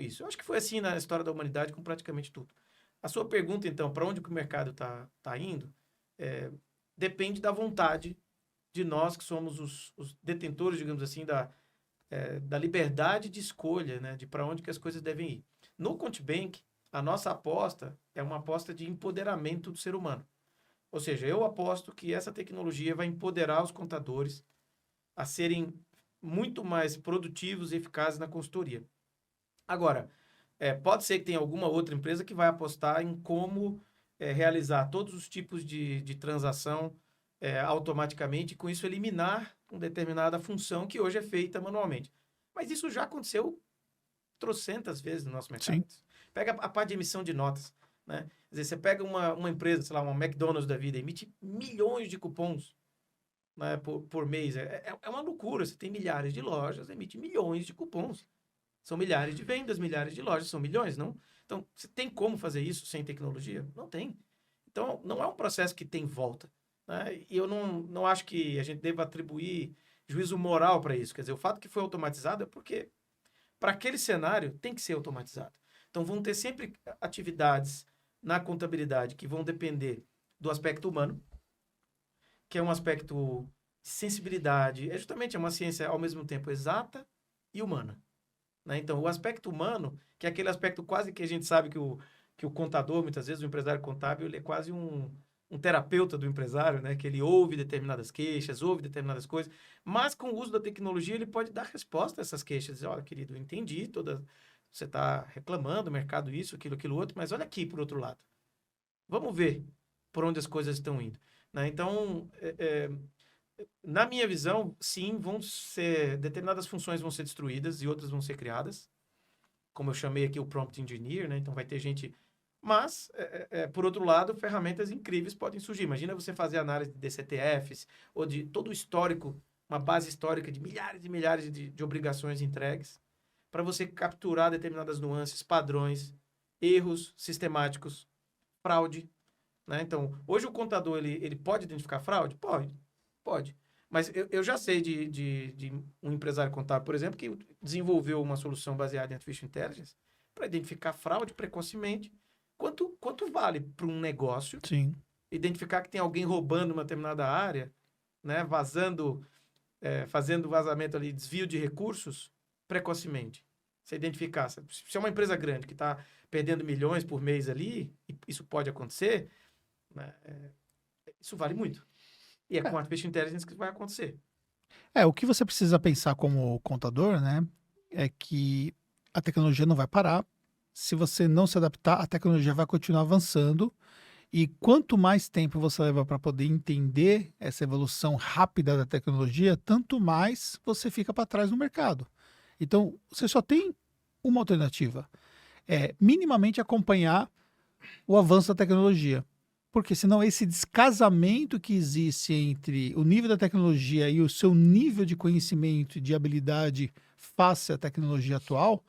isso. Eu acho que foi assim na história da humanidade com praticamente tudo. A sua pergunta, então, para onde que o mercado está indo, depende da vontade de nós que somos os detentores, digamos assim, da liberdade de escolha, né, de para onde que as coisas devem ir. No ContiBank, a nossa aposta é uma aposta de empoderamento do ser humano. Ou seja, eu aposto que essa tecnologia vai empoderar os contadores a serem muito mais produtivos e eficazes na consultoria. Agora, pode ser que tenha alguma outra empresa que vai apostar em como realizar todos os tipos de transação automaticamente e com isso eliminar uma determinada função que hoje é feita manualmente. Mas isso já aconteceu trocentas vezes no nosso mercado. Sim. Pega a parte de emissão de notas, né? Quer dizer, você pega uma empresa, sei lá, uma McDonald's da vida, emite milhões de cupons, né, por mês. É uma loucura. Você tem milhares de lojas, emite milhões de cupons. São milhares de vendas, milhares de lojas, são milhões, não? Então, você tem como fazer isso sem tecnologia? Não tem. Então, não é um processo que tem volta. Né? E eu não acho que a gente deva atribuir juízo moral para isso. Quer dizer, o fato que foi automatizado é porque para aquele cenário tem que ser automatizado. Então, vão ter sempre atividades na contabilidade que vão depender do aspecto humano, que é um aspecto de sensibilidade. É uma ciência, ao mesmo tempo, exata e humana. Né? Então, o aspecto humano, que é aquele aspecto quase que a gente sabe que o contador, muitas vezes, o empresário contábil, ele é quase um terapeuta do empresário, né? Que ele ouve determinadas queixas, ouve determinadas coisas, mas com o uso da tecnologia ele pode dar resposta a essas queixas. Dizer, olha, querido, eu entendi você está reclamando, mercado isso, aquilo outro, mas olha aqui por outro lado. Vamos ver por onde as coisas estão indo. Né? Então, na minha visão, sim, determinadas funções vão ser destruídas e outras vão ser criadas. Como eu chamei aqui o prompt engineer, né? Então vai ter gente... Mas, por outro lado, ferramentas incríveis podem surgir. Imagina você fazer análise de DCTFs ou de todo o histórico, uma base histórica de milhares e milhares de obrigações entregues, para você capturar determinadas nuances, padrões, erros sistemáticos, fraude. Né? Então, hoje o contador ele pode identificar fraude? Pode. Mas eu já sei de um empresário contábil, por exemplo, que desenvolveu uma solução baseada em Artificial Intelligence para identificar fraude precocemente. Quanto vale para um negócio Sim. identificar que tem alguém roubando uma determinada área, né, fazendo vazamento ali, desvio de recursos precocemente? Você identificar. Se é uma empresa grande que está perdendo milhões por mês ali, e isso pode acontecer, né, isso vale muito. E é com Artificial Intelligence que vai acontecer. O que você precisa pensar como contador, né, é que a tecnologia não vai parar. Se você não se adaptar, a tecnologia vai continuar avançando. E quanto mais tempo você leva para poder entender essa evolução rápida da tecnologia, tanto mais você fica para trás no mercado. Então, você só tem uma alternativa, é minimamente acompanhar o avanço da tecnologia. Porque senão esse descasamento que existe entre o nível da tecnologia e o seu nível de conhecimento e de habilidade face à tecnologia atual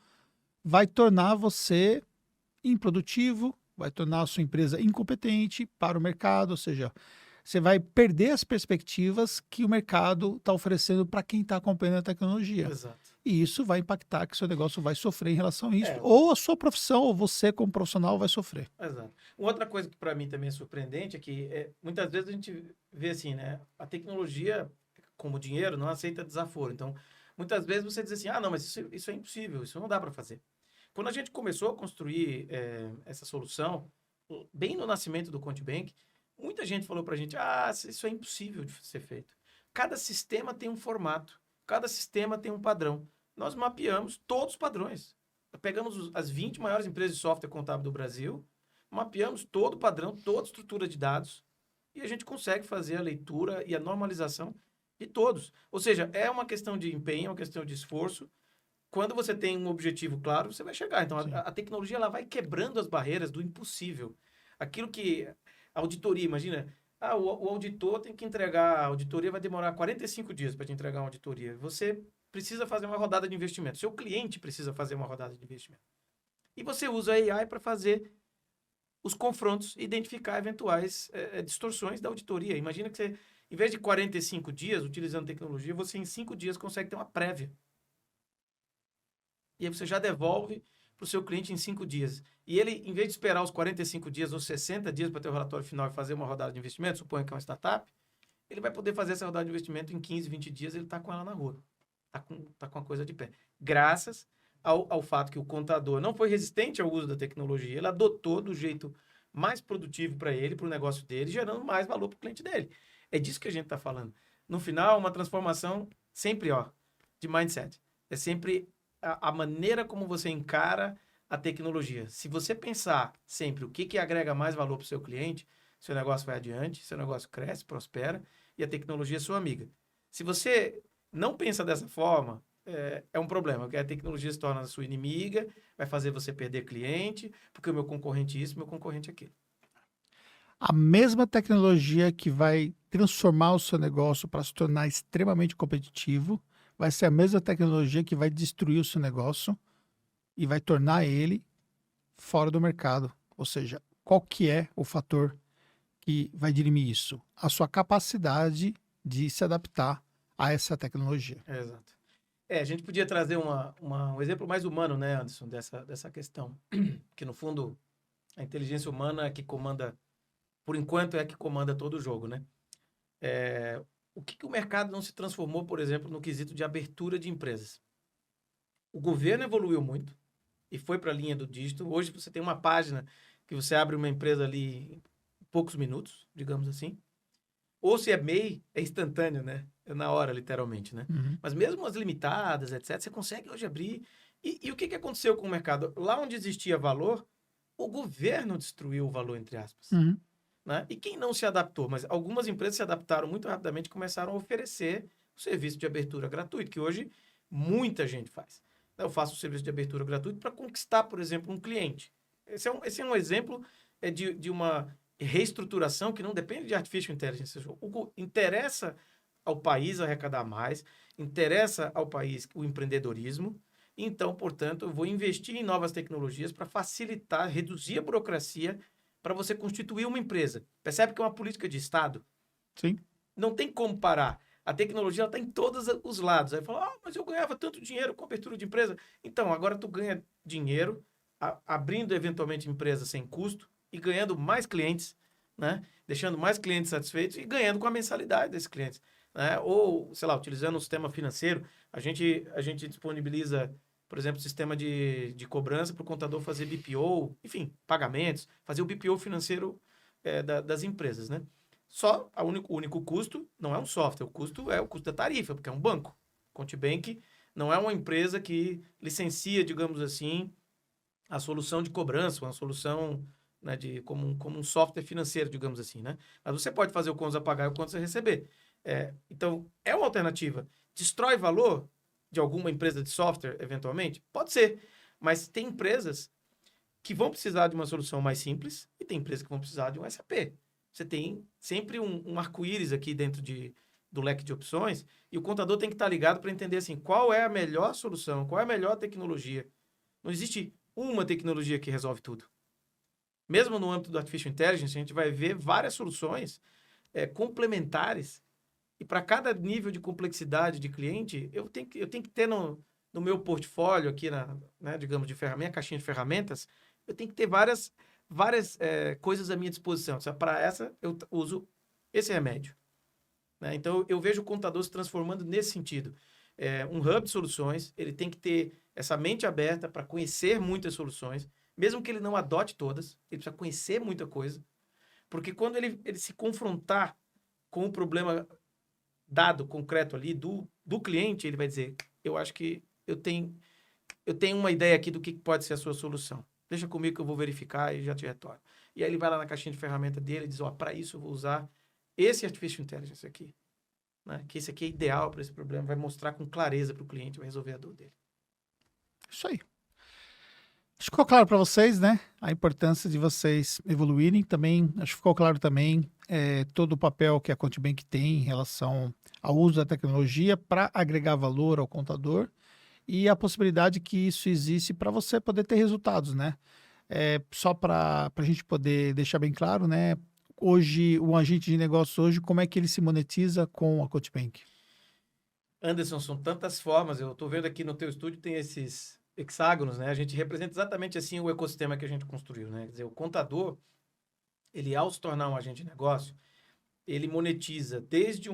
vai tornar você improdutivo, vai tornar a sua empresa incompetente para o mercado, ou seja, você vai perder as perspectivas que o mercado está oferecendo para quem está acompanhando a tecnologia. Exato. E isso vai impactar que seu negócio vai sofrer em relação a isso. É, Ou a sua profissão, ou você como profissional vai sofrer. exato. Uma outra coisa que para mim também é surpreendente é que muitas vezes a gente vê assim, né? A tecnologia, como dinheiro, não aceita desaforo. Então, muitas vezes você diz assim, ah, não, mas isso é impossível, isso não dá para fazer. Quando a gente começou a construir essa solução, bem no nascimento do ContiBank, muita gente falou para a gente, ah, isso é impossível de ser feito. Cada sistema tem um formato, cada sistema tem um padrão. Nós mapeamos todos os padrões. Pegamos as 20 maiores empresas de software contábil do Brasil, mapeamos todo o padrão, toda a estrutura de dados, e a gente consegue fazer a leitura e a normalização de todos. Ou seja, é uma questão de empenho, é uma questão de esforço. Quando você tem um objetivo claro, você vai chegar. Então, Sim. a tecnologia ela vai quebrando as barreiras do impossível. Aquilo que a auditoria, imagina, o auditor tem que entregar, a auditoria vai demorar 45 dias para te entregar uma auditoria. Você precisa fazer uma rodada de investimento. Seu cliente precisa fazer uma rodada de investimento. E você usa a AI para fazer os confrontos e identificar eventuais distorções da auditoria. Imagina que você, em vez de 45 dias, utilizando tecnologia, você em 5 dias consegue ter uma prévia. E aí você já devolve para o seu cliente em 5 dias. E ele, em vez de esperar os 45 dias ou 60 dias para ter o relatório final e fazer uma rodada de investimento, suponha que é uma startup, ele vai poder fazer essa rodada de investimento em 15, 20 dias, ele está com ela na rua. Está com a coisa de pé. Graças ao fato que o contador não foi resistente ao uso da tecnologia, ele adotou do jeito mais produtivo para ele, para o negócio dele, gerando mais valor para o cliente dele. É disso que a gente está falando. No final, uma transformação sempre, de mindset. É sempre a maneira como você encara a tecnologia. Se você pensar sempre o que agrega mais valor para o seu cliente, seu negócio vai adiante, seu negócio cresce, prospera e a tecnologia é sua amiga. Se você não pensa dessa forma, é um problema, porque a tecnologia se torna a sua inimiga, vai fazer você perder cliente, porque o meu concorrente isso, meu concorrente aquilo. A mesma tecnologia que vai transformar o seu negócio para se tornar extremamente competitivo, vai ser a mesma tecnologia que vai destruir o seu negócio e vai tornar ele fora do mercado. Ou seja, qual que é o fator que vai dirimir isso? A sua capacidade de se adaptar a essa tecnologia. Exato. A gente podia trazer um exemplo mais humano, né, Anderson, dessa questão. Que, no fundo, a inteligência humana é que comanda, por enquanto, é a que comanda todo o jogo, né? O que o mercado não se transformou, por exemplo, no quesito de abertura de empresas? O governo evoluiu muito e foi para a linha do dígito. Hoje você tem uma página que você abre uma empresa ali em poucos minutos, digamos assim. Ou se é MEI, é instantâneo, né? É na hora, literalmente, né? Uhum. Mas mesmo as limitadas, etc., você consegue hoje abrir. E o que aconteceu com o mercado? Lá onde existia valor, o governo destruiu o valor, entre aspas. Uhum. Né? E quem não se adaptou? Mas algumas empresas se adaptaram muito rapidamente e começaram a oferecer o serviço de abertura gratuito, que hoje muita gente faz. Eu faço o serviço de abertura gratuito para conquistar, por exemplo, um cliente. Esse é um exemplo de uma reestruturação que não depende de artificial intelligence. Interessa ao país arrecadar mais, interessa ao país o empreendedorismo. Então, portanto, eu vou investir em novas tecnologias para facilitar, reduzir a burocracia para você constituir uma empresa. Percebe que é uma política de Estado? Sim. Não tem como parar. A tecnologia está em todos os lados. Aí fala, mas eu ganhava tanto dinheiro com abertura de empresa. Então, agora tu ganha dinheiro, abrindo eventualmente empresa sem custo e ganhando mais clientes, né? Deixando mais clientes satisfeitos e ganhando com a mensalidade desses clientes. Né? Ou, sei lá, utilizando o sistema financeiro, a gente disponibiliza, por exemplo, sistema de cobrança para o contador fazer BPO, enfim, pagamentos, fazer o BPO financeiro das empresas, né? O único custo não é um software, o custo é o custo da tarifa, porque é um banco. Contibank não é uma empresa que licencia, digamos assim, a solução de cobrança, uma solução, né, como um software financeiro, digamos assim, né? Mas você pode fazer o contas a pagar e o contas a receber. Então, é uma alternativa. Destrói valor de alguma empresa de software, eventualmente? Pode ser. Mas tem empresas que vão precisar de uma solução mais simples e tem empresas que vão precisar de um SAP. Você tem sempre um arco-íris aqui dentro do leque de opções e o contador tem que estar ligado para entender assim, qual é a melhor solução, qual é a melhor tecnologia. Não existe uma tecnologia que resolve tudo. Mesmo no âmbito do Artificial Intelligence, a gente vai ver várias soluções complementares e para cada nível de complexidade de cliente, eu tenho que ter no meu portfólio aqui, né, digamos, minha caixinha de ferramentas, eu tenho que ter várias coisas à minha disposição. Para essa, eu uso esse remédio. Né? Então, eu vejo o contador se transformando nesse sentido. Um hub de soluções, ele tem que ter essa mente aberta para conhecer muitas soluções, mesmo que ele não adote todas, ele precisa conhecer muita coisa, porque quando ele se confrontar com o problema dado, concreto ali do cliente, ele vai dizer, eu acho que eu tenho uma ideia aqui do que pode ser a sua solução. Deixa comigo que eu vou verificar e já te retorno. E aí ele vai lá na caixinha de ferramenta dele e diz, para isso eu vou usar esse Artificial Intelligence aqui. Né? Que esse aqui é ideal para esse problema, vai mostrar com clareza para o cliente, vai resolver a dor dele. Isso aí. Acho que ficou claro para vocês, né? A importância de vocês evoluírem também. Acho que ficou claro também todo o papel que a Contibank tem em relação ao uso da tecnologia para agregar valor ao contador e a possibilidade que isso existe para você poder ter resultados, né? Só para a gente poder deixar bem claro, né? Hoje, o agente de negócios hoje, como é que ele se monetiza com a Contibank? Anderson, são tantas formas. Eu estou vendo aqui no teu estúdio tem esses hexágonos, né? A gente representa exatamente assim o ecossistema que a gente construiu, né? Quer dizer, o contador, ele ao se tornar um agente de negócio, ele monetiza desde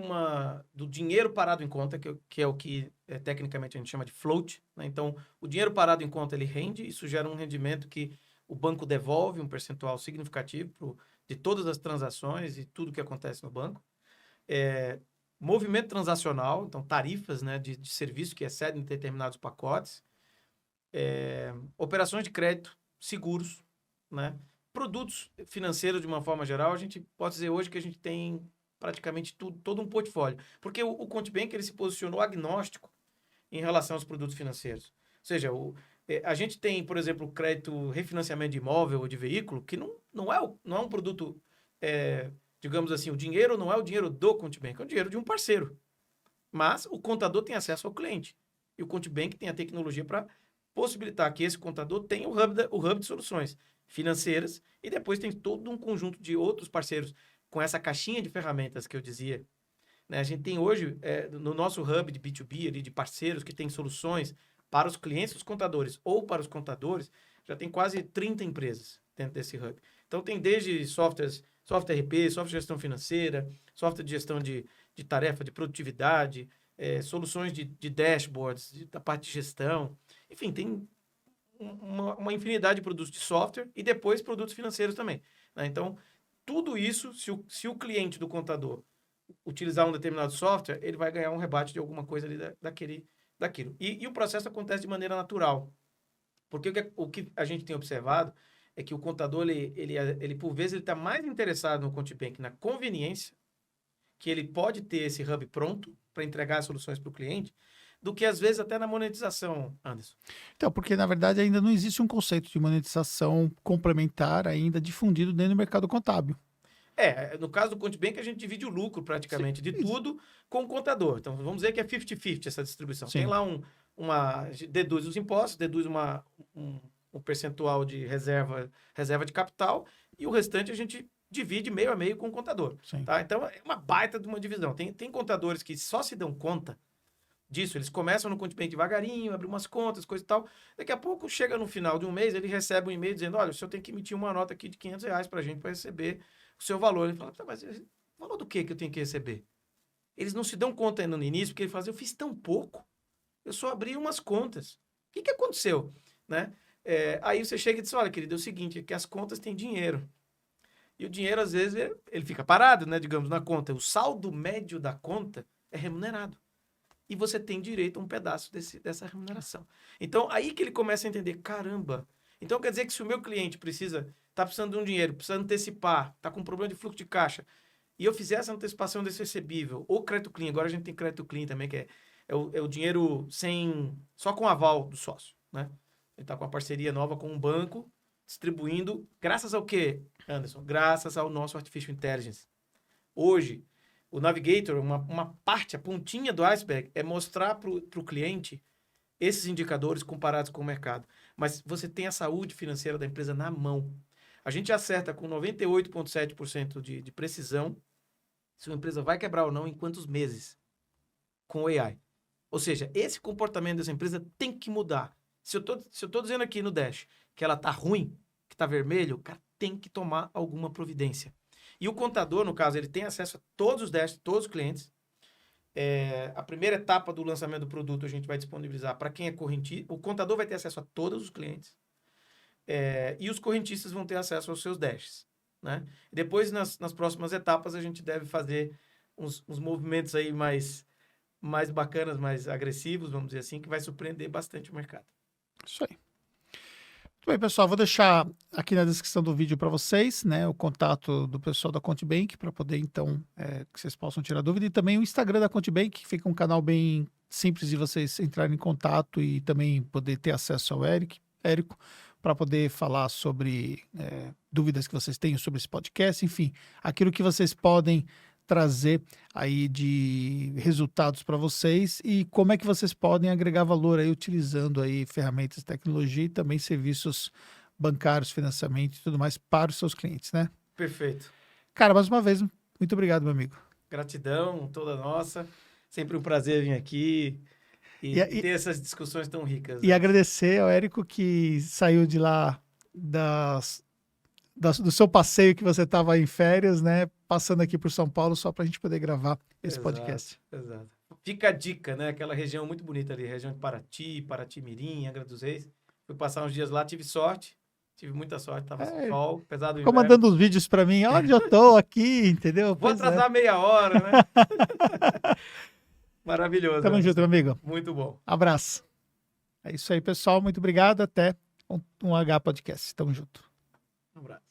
do dinheiro parado em conta, que é o que tecnicamente a gente chama de float, né? Então, o dinheiro parado em conta, ele rende, isso gera um rendimento que o banco devolve um percentual significativo de todas as transações e tudo que acontece no banco. Movimento transacional, então tarifas, né, de serviço que excedem determinados pacotes. Operações de crédito, seguros, né? Produtos financeiros de uma forma geral, a gente pode dizer hoje que a gente tem praticamente todo um portfólio. Porque o Contibank ele se posicionou agnóstico em relação aos produtos financeiros. Ou seja, a gente tem, por exemplo, crédito, refinanciamento de imóvel ou de veículo, que não é um produto, digamos assim, o dinheiro não é o dinheiro do Contibank, é o dinheiro de um parceiro. Mas o contador tem acesso ao cliente. E o Contibank tem a tecnologia para possibilitar que esse contador tenha o hub de soluções financeiras e depois tem todo um conjunto de outros parceiros com essa caixinha de ferramentas que eu dizia. Né? A gente tem hoje, no nosso hub de B2B, ali, de parceiros que tem soluções para os clientes dos contadores ou para os contadores, já tem quase 30 empresas dentro desse hub. Então tem desde software RP, software de gestão financeira, software de gestão de tarefa, de produtividade, soluções de dashboards, da parte de gestão. Enfim, tem uma infinidade de produtos de software e depois produtos financeiros também. Né? Então, tudo isso, se o cliente do contador utilizar um determinado software, ele vai ganhar um rebate de alguma coisa ali daquilo. E o processo acontece de maneira natural. Porque o que a gente tem observado é que o contador, ele por vezes, ele está mais interessado no Contibank na conveniência, que ele pode ter esse hub pronto para entregar as soluções para o cliente, do que às vezes até na monetização, Anderson. Então, porque na verdade ainda não existe um conceito de monetização complementar ainda difundido dentro do mercado contábil. No caso do Contibank, a gente divide o lucro praticamente de tudo com o contador. Então, vamos dizer que é 50-50 essa distribuição. Sim. Tem lá deduz os impostos, deduz um percentual de reserva de capital e o restante a gente divide meio a meio com o contador. Tá? Então, é uma baita de uma divisão. Tem contadores que só se dão conta disso. Eles começam no Contibank devagarinho, abrem umas contas, coisa e tal. Daqui a pouco, chega no final de um mês, ele recebe um e-mail dizendo, olha, o senhor tem que emitir uma nota aqui de R$500 para a gente para receber o seu valor. Ele fala, mas valor do que eu tenho que receber? Eles não se dão conta ainda no início, porque ele fala, eu fiz tão pouco, eu só abri umas contas. O que aconteceu? Né? Aí você chega e diz, olha, querido, é o seguinte, é que as contas têm dinheiro. E o dinheiro, às vezes, ele fica parado, né? Digamos, na conta. O saldo médio da conta é remunerado. E você tem direito a um pedaço dessa remuneração. Então, aí que ele começa a entender, caramba, então quer dizer que se o meu cliente está precisando de um dinheiro, precisa antecipar, está com um problema de fluxo de caixa, e eu fizer essa antecipação desse recebível, ou crédito clean, agora a gente tem crédito clean também, que é o dinheiro só com aval do sócio, né? Ele está com uma parceria nova com um banco, distribuindo, graças ao quê, Anderson? Graças ao nosso Artificial Intelligence. Hoje, o Navigator, uma parte, a pontinha do iceberg, é mostrar para o cliente esses indicadores comparados com o mercado. Mas você tem a saúde financeira da empresa na mão. A gente acerta com 98,7% de precisão se uma empresa vai quebrar ou não em quantos meses com o AI. Ou seja, esse comportamento dessa empresa tem que mudar. Se eu tô dizendo aqui no Dash que ela está ruim, que está vermelho, o cara tem que tomar alguma providência. E o contador, no caso, ele tem acesso a todos os Dash, todos os clientes. A primeira etapa do lançamento do produto a gente vai disponibilizar para quem é correntista. O contador vai ter acesso a todos os clientes. E os correntistas vão ter acesso aos seus Dashes, né? Depois, nas próximas etapas, a gente deve fazer uns movimentos aí mais bacanas, mais agressivos, vamos dizer assim, que vai surpreender bastante o mercado. Isso aí. Muito bem, pessoal, vou deixar aqui na descrição do vídeo para vocês, né, o contato do pessoal da ContiBank, para poder, então, que vocês possam tirar dúvida, e também o Instagram da ContiBank, que fica um canal bem simples de vocês entrarem em contato e também poder ter acesso ao Érico, para poder falar sobre dúvidas que vocês tenham sobre esse podcast, enfim, aquilo que vocês podem trazer aí de resultados para vocês e como é que vocês podem agregar valor aí utilizando aí ferramentas de tecnologia e também serviços bancários, financiamento e tudo mais para os seus clientes, né? Perfeito. Cara, mais uma vez, muito obrigado, meu amigo. Gratidão toda nossa. Sempre um prazer vir aqui e ter essas discussões tão ricas. E né? agradecer ao Érico que saiu de lá do seu passeio que você estava em férias, né? Passando aqui por São Paulo só para a gente poder gravar esse podcast. Exato. Fica a dica, né? Aquela região muito bonita ali, região de Paraty-Mirim, Angra dos Reis. Fui passar uns dias lá, tive sorte. Tive muita sorte, tava sol, apesar do Ficou inverno. mandando os vídeos para mim, onde eu tô aqui, entendeu? Vou atrasar meia hora, né? Maravilhoso. Tamo junto, meu amigo. Muito bom. Abraço. É isso aí, pessoal. Muito obrigado. Até um H Podcast. Tamo junto. Um abraço.